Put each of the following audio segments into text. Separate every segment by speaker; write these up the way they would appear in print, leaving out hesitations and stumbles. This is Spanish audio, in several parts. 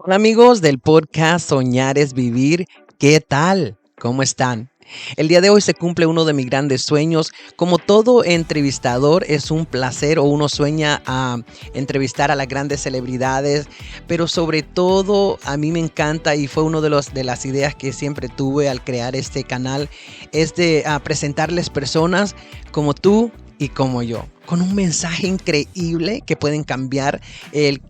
Speaker 1: Hola amigos del podcast Soñar es Vivir, ¿qué tal? ¿Cómo están? El día de hoy se cumple uno de mis grandes sueños. Como todo entrevistador es un placer o uno sueña a entrevistar a las grandes celebridades, pero sobre todo a mí me encanta y fue uno de las ideas que siempre tuve al crear este canal, es de presentarles personas como tú y como yo, con un mensaje increíble que pueden cambiar el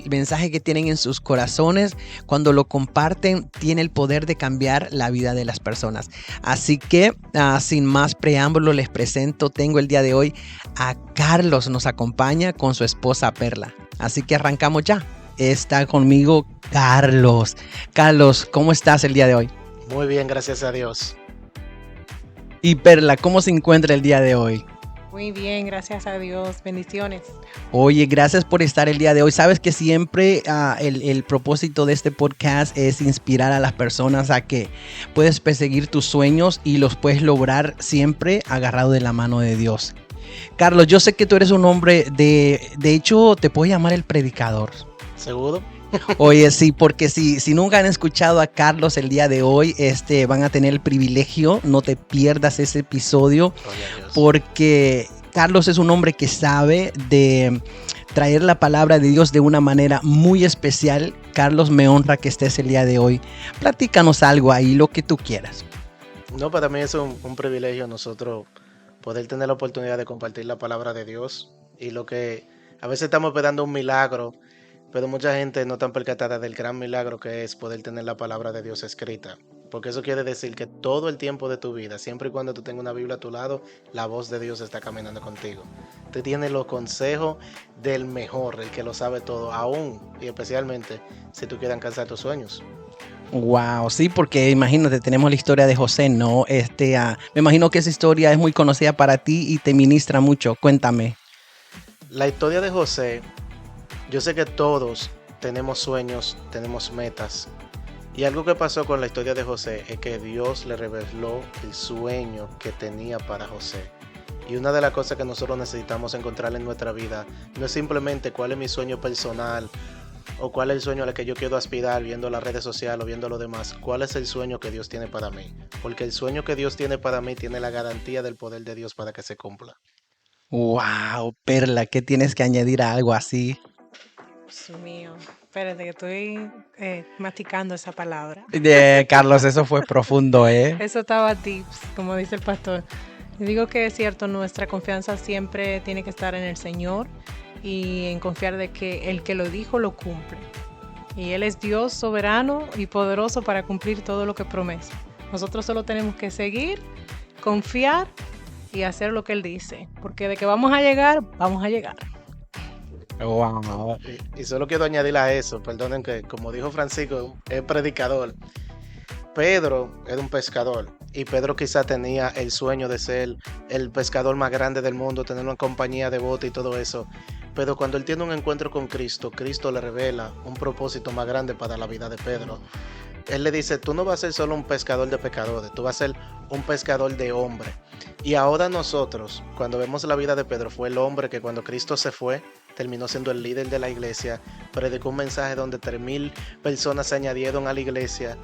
Speaker 1: mensaje que tienen en sus corazones. Cuando lo comparten, tiene el poder de cambiar la vida de las personas. Así que, sin más preámbulo, les presento, tengo el día de hoy a Carlos, nos acompaña con su esposa Perla. Así que arrancamos ya. Está conmigo Carlos. Carlos, ¿cómo estás el día de hoy?
Speaker 2: Muy bien, gracias a Dios.
Speaker 1: Y Perla, ¿cómo se encuentra el día de hoy?
Speaker 3: Muy bien, gracias a Dios. Bendiciones.
Speaker 1: Oye, gracias por estar el día de hoy. Sabes que siempre el propósito de este podcast es inspirar a las personas a que puedes perseguir tus sueños y los puedes lograr siempre agarrado de la mano de Dios. Carlos, yo sé que tú eres un hombre de hecho, te puedo llamar el predicador.
Speaker 2: ¿Seguro?
Speaker 1: Oye, sí, porque si nunca han escuchado a Carlos el día de hoy, van a tener el privilegio, no te pierdas ese episodio, porque Carlos es un hombre que sabe de traer la palabra de Dios de una manera muy especial. Carlos, me honra que estés el día de hoy. Platícanos algo ahí, lo que tú quieras.
Speaker 2: No, para mí es un privilegio nosotros poder tener la oportunidad de compartir la palabra de Dios y lo que a veces estamos esperando un milagro, pero mucha gente no está percatada del gran milagro que es poder tener la palabra de Dios escrita. Porque eso quiere decir que todo el tiempo de tu vida, siempre y cuando tú tengas una Biblia a tu lado, la voz de Dios está caminando contigo. Tú tienes los consejos del mejor, el que lo sabe todo, aún y especialmente si tú quieres alcanzar tus sueños.
Speaker 1: Wow, sí, porque imagínate, tenemos la historia de José, ¿no? Me imagino que esa historia es muy conocida para ti y te ministra mucho. Cuéntame.
Speaker 2: La historia de José, yo sé que todos tenemos sueños, tenemos metas. Y algo que pasó con la historia de José es que Dios le reveló el sueño que tenía para José. Y una de las cosas que nosotros necesitamos encontrar en nuestra vida no es simplemente cuál es mi sueño personal o cuál es el sueño al que yo quiero aspirar viendo las redes sociales o viendo lo demás. ¿Cuál es el sueño que Dios tiene para mí? Porque el sueño que Dios tiene para mí tiene la garantía del poder de Dios para que se cumpla.
Speaker 1: Wow, Perla, ¿qué tienes que añadir a algo así?
Speaker 3: Dios mío. Espérate que estoy masticando esa palabra.
Speaker 1: Carlos, eso fue profundo, ¿eh?
Speaker 3: Eso estaba tips, como dice el pastor. Y digo que es cierto, nuestra confianza siempre tiene que estar en el Señor y en confiar de que el que lo dijo lo cumple. Y Él es Dios soberano y poderoso para cumplir todo lo que promete. Nosotros solo tenemos que seguir, confiar y hacer lo que Él dice. Porque de que vamos a llegar, vamos a llegar.
Speaker 1: Wow.
Speaker 2: Y solo quiero añadir a eso, perdonen que como dijo Francisco, es predicador. Pedro era un pescador y Pedro quizá tenía el sueño de ser el pescador más grande del mundo, tener una compañía de bote y todo eso. Pero cuando él tiene un encuentro con Cristo, Cristo le revela un propósito más grande para la vida de Pedro. Él le dice, tú no vas a ser solo un pescador de pecadores, tú vas a ser un pescador de hombres. Y ahora nosotros, cuando vemos la vida de Pedro, fue el hombre que cuando Cristo se fue, terminó siendo el líder de la iglesia, predicó un mensaje donde 3,000 personas se añadieron a la iglesia.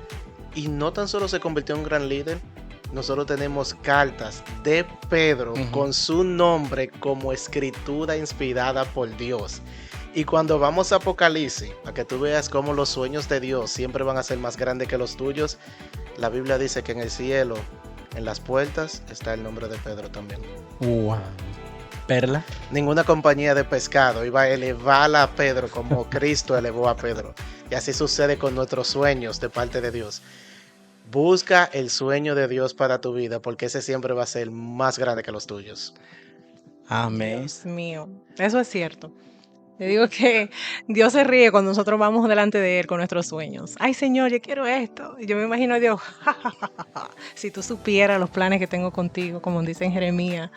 Speaker 2: Y no tan solo se convirtió en un gran líder, nosotros tenemos cartas de Pedro con su nombre como escritura inspirada por Dios. Y cuando vamos a Apocalipsis, para que tú veas cómo los sueños de Dios siempre van a ser más grandes que los tuyos, la Biblia dice que en el cielo, en las puertas, está el nombre de Pedro también.
Speaker 1: Wow. Perla.
Speaker 2: Ninguna compañía de pescado iba a elevar a Pedro como Cristo elevó a Pedro. Y así sucede con nuestros sueños de parte de Dios. Busca el sueño de Dios para tu vida, porque ese siempre va a ser más grande que los tuyos.
Speaker 1: Amén.
Speaker 3: Dios mío, eso es cierto. Te digo que Dios se ríe cuando nosotros vamos delante de Él con nuestros sueños. Ay, Señor, yo quiero esto. Y yo me imagino a Dios, si tú supieras los planes que tengo contigo, como dice en Jeremías.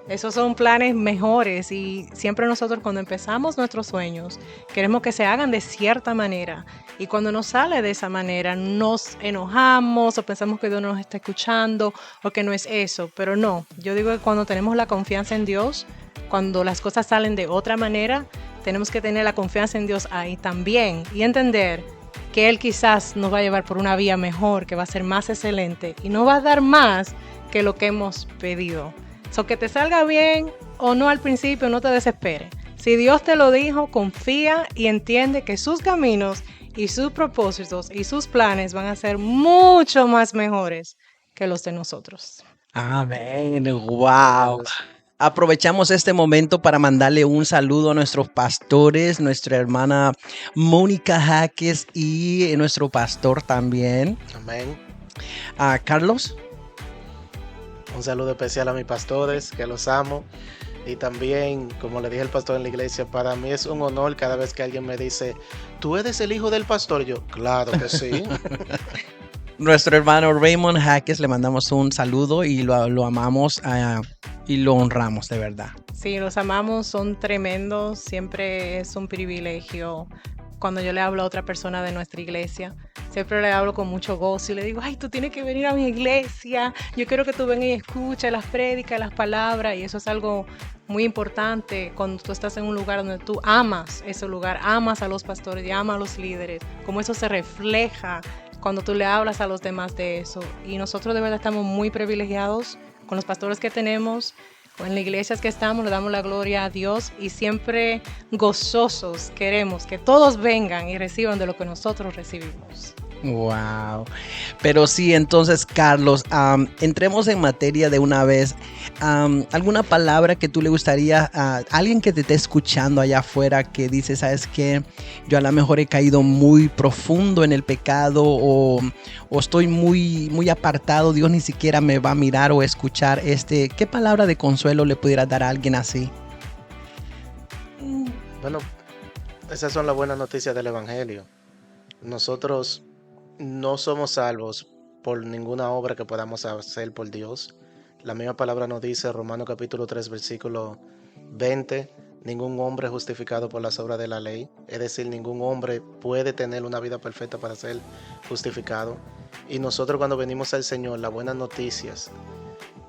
Speaker 3: Esos son planes mejores y siempre nosotros cuando empezamos nuestros sueños queremos que se hagan de cierta manera y cuando no sale de esa manera nos enojamos o pensamos que Dios no nos está escuchando o que no es eso, pero no, yo digo que cuando tenemos la confianza en Dios, cuando las cosas salen de otra manera, tenemos que tener la confianza en Dios ahí también y entender que Él quizás nos va a llevar por una vía mejor, que va a ser más excelente y nos va a dar más que lo que hemos pedido. So, que te salga bien o no al principio, no te desesperes. Si Dios te lo dijo, confía y entiende que sus caminos y sus propósitos y sus planes van a ser mucho más mejores que los de nosotros.
Speaker 1: Amén. Wow. Aprovechamos este momento para mandarle un saludo a nuestros pastores, nuestra hermana Mónica Jaques y nuestro pastor también.
Speaker 2: Amén.
Speaker 1: A Carlos.
Speaker 2: Un saludo especial a mis pastores, que los amo. Y también, como le dije al pastor en la iglesia, para mí es un honor cada vez que alguien me dice, ¿tú eres el hijo del pastor? Yo, claro que sí.
Speaker 1: Nuestro hermano Raymond Jaques, le mandamos un saludo y lo amamos y lo honramos de verdad.
Speaker 3: Sí, los amamos, son tremendos, siempre es un privilegio. Cuando yo le hablo a otra persona de nuestra iglesia, siempre le hablo con mucho gozo y le digo, ay, tú tienes que venir a mi iglesia, yo quiero que tú vengas y escuches las prédicas, las palabras, y eso es algo muy importante cuando tú estás en un lugar donde tú amas ese lugar, amas a los pastores y amas a los líderes, como eso se refleja cuando tú le hablas a los demás de eso. Y nosotros de verdad estamos muy privilegiados con los pastores que tenemos, en las iglesias que estamos, le damos la gloria a Dios y siempre gozosos queremos que todos vengan y reciban de lo que nosotros recibimos.
Speaker 1: Wow. Pero sí, entonces, Carlos, entremos en materia de una vez. ¿Alguna palabra que tú le gustaría a alguien que te esté escuchando allá afuera que dice, sabes qué, yo a lo mejor he caído muy profundo en el pecado o estoy muy, muy apartado, Dios ni siquiera me va a mirar o escuchar? ¿Qué palabra de consuelo le pudieras dar a alguien así?
Speaker 2: Bueno, esas son las buenas noticias del Evangelio. Nosotros no somos salvos por ninguna obra que podamos hacer por Dios. La misma palabra nos dice, Romanos capítulo 3, versículo 20, ningún hombre es justificado por las obras de la ley. Es decir, ningún hombre puede tener una vida perfecta para ser justificado. Y nosotros cuando venimos al Señor, las buenas noticias,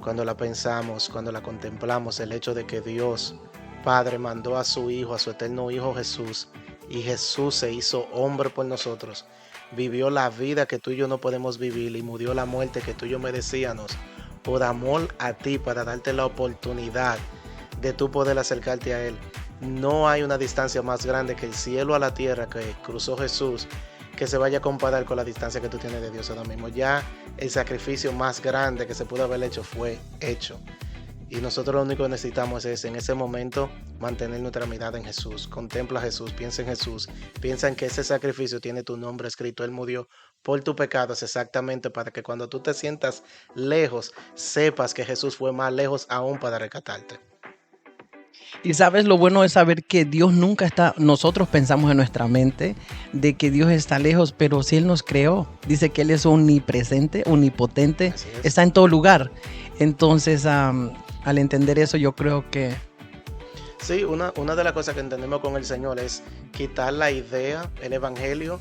Speaker 2: cuando la pensamos, cuando la contemplamos, el hecho de que Dios Padre mandó a su Hijo, a su eterno Hijo Jesús, y Jesús se hizo hombre por nosotros, vivió la vida que tú y yo no podemos vivir y murió la muerte que tú y yo merecíamos por amor a ti, para darte la oportunidad de tú poder acercarte a Él. No hay una distancia más grande que el cielo a la tierra que cruzó Jesús que se vaya a comparar con la distancia que tú tienes de Dios ahora mismo. Ya el sacrificio más grande que se pudo haber hecho fue hecho. Y nosotros lo único que necesitamos es en ese momento mantener nuestra mirada en Jesús. Contempla a Jesús, piensa en Jesús, piensa en que ese sacrificio tiene tu nombre escrito. Él murió por tus pecados exactamente para que cuando tú te sientas lejos, sepas que Jesús fue más lejos aún para rescatarte.
Speaker 1: Y sabes, lo bueno es saber que Dios nunca está, nosotros pensamos en nuestra mente de que Dios está lejos, pero si Él nos creó, dice que Él es omnipresente, omnipotente, está en todo lugar. Entonces, al entender eso, yo creo que...
Speaker 2: Sí, una de las cosas que entendemos con el Señor es quitar la idea. El Evangelio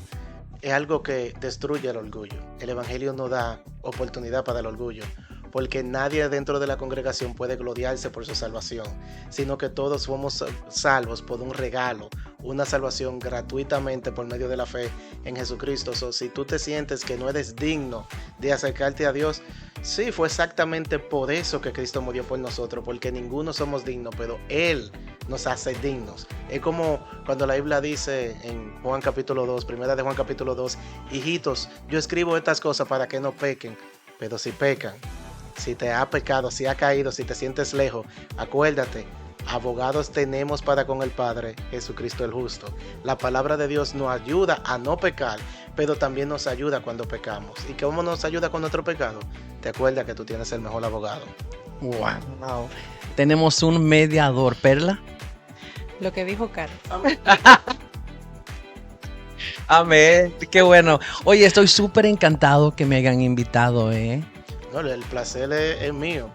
Speaker 2: es algo que destruye el orgullo. El Evangelio no da oportunidad para el orgullo, porque nadie dentro de la congregación puede gloriarse por su salvación, sino que todos somos salvos por un regalo, una salvación gratuitamente por medio de la fe en Jesucristo. Si tú te sientes que no eres digno de acercarte a Dios, sí, fue exactamente por eso que Cristo murió por nosotros, porque ninguno somos dignos, pero Él nos hace dignos. Es como cuando la Biblia dice en Juan capítulo 2, primera de Juan capítulo 2, hijitos, yo escribo estas cosas para que no pequen, pero si pecan, si te ha pecado, si ha caído, si te sientes lejos, acuérdate, abogados tenemos para con el Padre, Jesucristo el justo. La palabra de Dios nos ayuda a no pecar, pero también nos ayuda cuando pecamos. ¿Y cómo nos ayuda con nuestro pecado? Te acuerdas que tú tienes el mejor abogado.
Speaker 1: Wow. Tenemos un mediador, Perla.
Speaker 3: Lo que dijo Carlos.
Speaker 1: Amén. Qué bueno. Oye, estoy súper encantado que me hayan invitado,
Speaker 2: No, el placer es mío.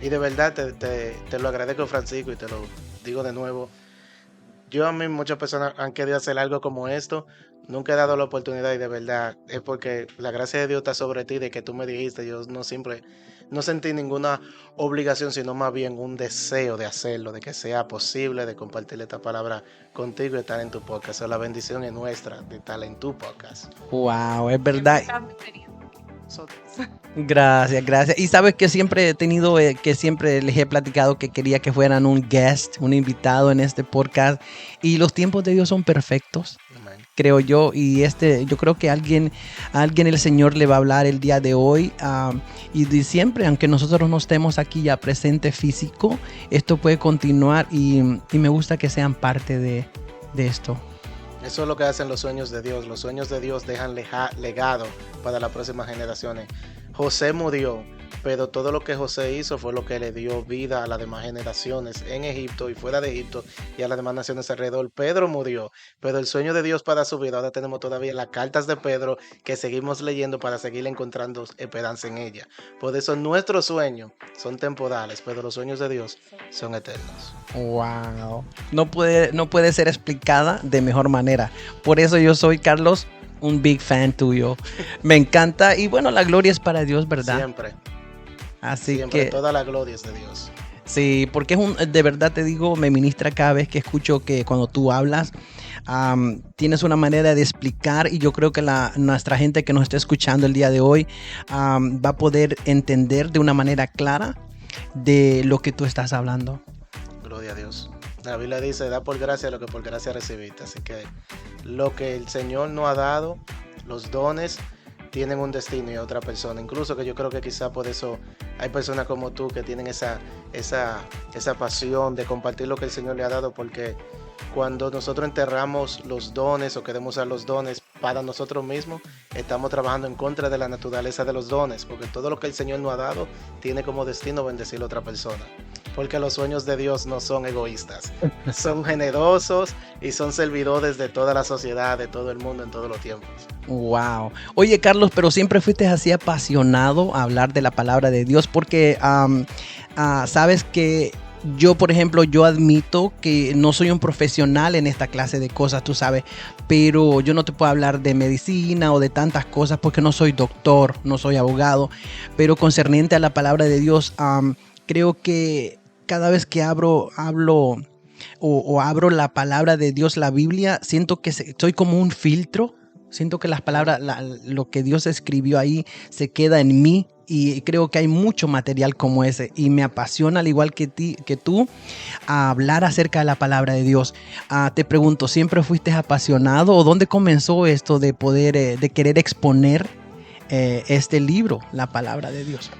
Speaker 2: Y de verdad te lo agradezco, Francisco, y te lo digo de nuevo. Yo a mí muchas personas han querido hacer algo como esto, nunca he dado la oportunidad y de verdad es porque la gracia de Dios está sobre ti, de que tú me dijiste, yo no siempre, no sentí ninguna obligación, sino más bien un deseo de hacerlo, de que sea posible, de compartir esta palabra contigo y estar en tu podcast. O la bendición es nuestra de estar en tu podcast.
Speaker 1: Wow, es
Speaker 3: Siempre
Speaker 1: verdad.
Speaker 3: estás bienvenido aquí con nosotros.
Speaker 1: Gracias, gracias. Y sabes que siempre he tenido, que siempre les he platicado que quería que fueran un guest, un invitado en este podcast. Y los tiempos de Dios son perfectos,
Speaker 2: Amén.
Speaker 1: creo yo. Y yo creo que a alguien el Señor le va a hablar el día de hoy. Y de siempre, aunque nosotros no estemos aquí ya presente físico, esto puede continuar y me gusta que sean parte de esto.
Speaker 2: Eso es lo que hacen los sueños de Dios. Los sueños de Dios dejan legado para las próximas generaciones. José murió, pero todo lo que José hizo fue lo que le dio vida a las demás generaciones en Egipto y fuera de Egipto y a las demás naciones alrededor. Pedro murió, pero el sueño de Dios para su vida, ahora tenemos todavía las cartas de Pedro que seguimos leyendo para seguir encontrando esperanza en ella. Por eso nuestros sueños son temporales, pero los sueños de Dios son eternos.
Speaker 1: Wow. No puede ser explicada de mejor manera. Por eso yo soy, Carlos, un big fan tuyo. Me encanta. Y bueno, la gloria es para Dios, ¿verdad?
Speaker 2: Siempre,
Speaker 1: Así
Speaker 2: siempre,
Speaker 1: que
Speaker 2: toda la gloria es de Dios.
Speaker 1: sí, porque de verdad te digo, me ministra cada vez que escucho que cuando tú hablas, tienes una manera de explicar y yo creo que nuestra gente que nos está escuchando el día de hoy va a poder entender de una manera clara de lo que tú estás hablando.
Speaker 2: Gloria a Dios. La Biblia dice, da por gracia lo que por gracia recibiste. Así que lo que el Señor nos ha dado, los dones, tienen un destino y otra persona. Incluso que yo creo que quizá por eso hay personas como tú que tienen esa pasión de compartir lo que el Señor le ha dado, porque cuando nosotros enterramos los dones o queremos usar los dones para nosotros mismos, estamos trabajando en contra de la naturaleza de los dones, porque todo lo que el Señor nos ha dado tiene como destino bendecir a otra persona. Porque los sueños de Dios no son egoístas, son generosos y son servidores de toda la sociedad, de todo el mundo, en todos los tiempos.
Speaker 1: Wow. Oye, Carlos, pero siempre fuiste así apasionado a hablar de la palabra de Dios, porque sabes que yo, por ejemplo, yo admito que no soy un profesional en esta clase de cosas, tú sabes, pero yo no te puedo hablar de medicina o de tantas cosas porque no soy doctor, no soy abogado, pero concerniente a la palabra de Dios, creo que cada vez que hablo o abro la palabra de Dios, la Biblia, siento que soy como un filtro. Siento que las palabras, lo que Dios escribió ahí se queda en mí y creo que hay mucho material como ese y me apasiona, al igual que tú, a hablar acerca de la palabra de Dios. Te pregunto, ¿siempre fuiste apasionado o dónde comenzó esto de poder, de querer exponer este libro, la palabra de Dios?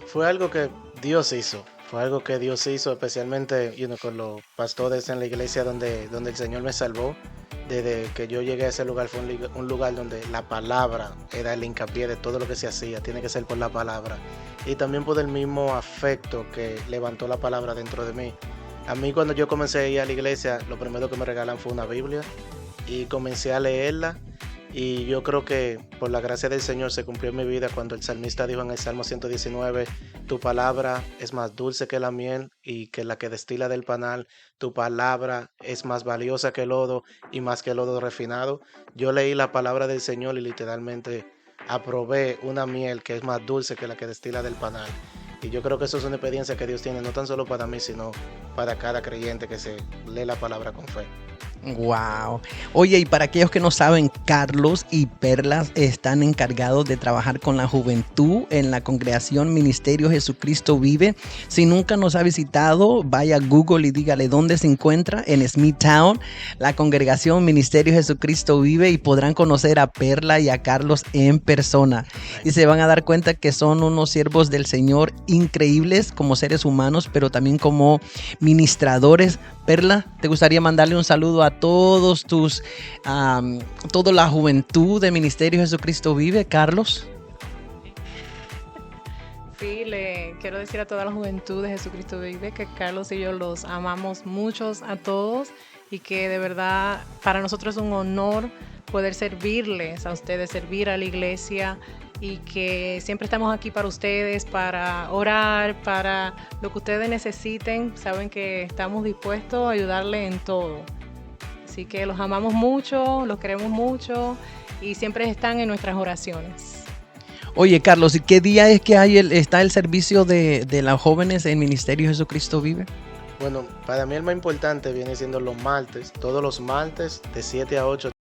Speaker 2: Fue algo que Dios hizo. Fue algo que Dios hizo especialmente con los pastores en la iglesia donde el Señor me salvó. Desde que yo llegué a ese lugar fue un lugar donde la palabra era el hincapié de todo lo que se hacía. Tiene que ser por la palabra. Y también por el mismo afecto que levantó la palabra dentro de mí. A mí cuando yo comencé a ir a la iglesia, lo primero que me regalan fue una Biblia. Y comencé a leerla. Y yo creo que por la gracia del Señor se cumplió en mi vida cuando el salmista dijo en el Salmo 119, tu palabra es más dulce que la miel y que la que destila del panal, tu palabra es más valiosa que el oro y más que el oro refinado. Yo leí la palabra del Señor y literalmente aprobé una miel que es más dulce que la que destila del panal. Y yo creo que eso es una experiencia que Dios tiene no tan solo para mí, sino para cada creyente que se lee la palabra con fe.
Speaker 1: Wow. Oye, y para aquellos que no saben, Carlos y Perlas están encargados de trabajar con la juventud en la congregación Ministerio Jesucristo Vive. Si nunca nos ha visitado, vaya a Google y dígale dónde se encuentra, en Smithtown, la congregación Ministerio Jesucristo Vive, y podrán conocer a Perla y a Carlos en persona. Y se van a dar cuenta que son unos siervos del Señor increíbles como seres humanos, pero también como ministradores. Perla, ¿te gustaría mandarle un saludo a todos toda la juventud de Ministerio Jesucristo Vive, Carlos?
Speaker 3: Sí, le quiero decir a toda la juventud de Jesucristo Vive que Carlos y yo los amamos muchos a todos y que de verdad para nosotros es un honor poder servirles a ustedes, servir a la iglesia y que siempre estamos aquí para ustedes, para orar, para lo que ustedes necesiten. Saben que estamos dispuestos a ayudarles en todo. Así que los amamos mucho, los queremos mucho y siempre están en nuestras oraciones.
Speaker 1: Oye, Carlos, ¿y qué día es que está el servicio de las jóvenes en Ministerio Jesucristo Vive?
Speaker 2: Bueno, para mí el más importante viene siendo los martes, todos los martes de 7 a 8